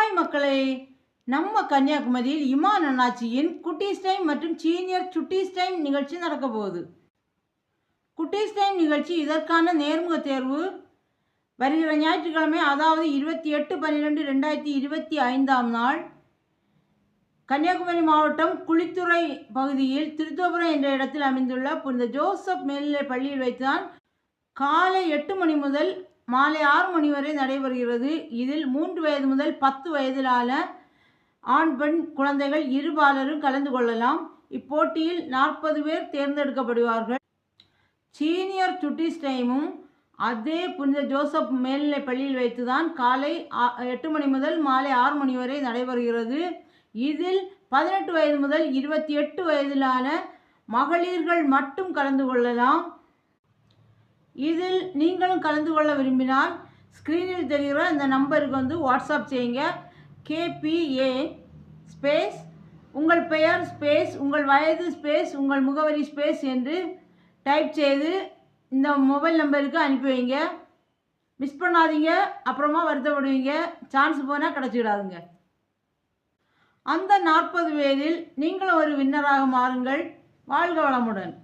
Hi மக்களே, நம்ம கன்னியாகுமரியில் இமான் அண்ணாச்சியின் குட்டீஸ் டைம் மற்றும் சீனியர் சுட்டீஸ் டைம் நிகழ்ச்சி நடக்க போகுது. குட்டீஸ் டைம் நிகழ்ச்சி இதற்கான நேர்முக தேர்வு வருகிற ஞாயிற்றுக்கிழமை, அதாவது 28/12/2025 நாள் கன்னியாகுமரி மாவட்டம் குளித்துறை பகுதியில் திருத்தோபுரம் என்ற இடத்தில் அமைந்துள்ள புனித ஜோசப் மேல்நிலைப் பள்ளியில் வைத்துதான் காலை 8 மணி முதல் மாலை 6 மணி வரை நடைபெறுகிறது. இதில் 3 வயது முதல் 10 வயதிலான ஆண் பெண் குழந்தைகள் இருபாலரும் கலந்து கொள்ளலாம். இப்போட்டியில் 40 பேர் தேர்ந்தெடுக்கப்படுவார்கள். சீனியர் சுட்டீஸ் டைமும் அதே புனித ஜோசப் மேல்நிலை பள்ளியில் வைத்துதான் காலை 8 மணி முதல் மாலை 6 மணி வரை நடைபெறுகிறது. இதில் 18 வயது முதல் 28 வயதிலான மகளிர்கள் மட்டும் கலந்து கொள்ளலாம். இதில் நீங்களும் கலந்து கொள்ள விரும்பினால் ஸ்க்ரீனில் தெரிகிற இந்த நம்பருக்கு வாட்ஸ்அப் செய்யுங்க. KPA ஸ்பேஸ் உங்கள் பெயர் ஸ்பேஸ் உங்கள் வயது ஸ்பேஸ் உங்கள் முகவரி ஸ்பேஸ் என்று டைப் செய்து இந்த மொபைல் நம்பருக்கு அனுப்பி வைங்க. மிஸ் பண்ணாதீங்க, அப்புறமா வருத்தப்படுவீங்க. சான்ஸ் போனால் கிடச்சிடாதுங்க. அந்த 40 பேரில் நீங்களும் ஒரு வின்னராக மாறுங்கள். வாழ்க வளமுடன்.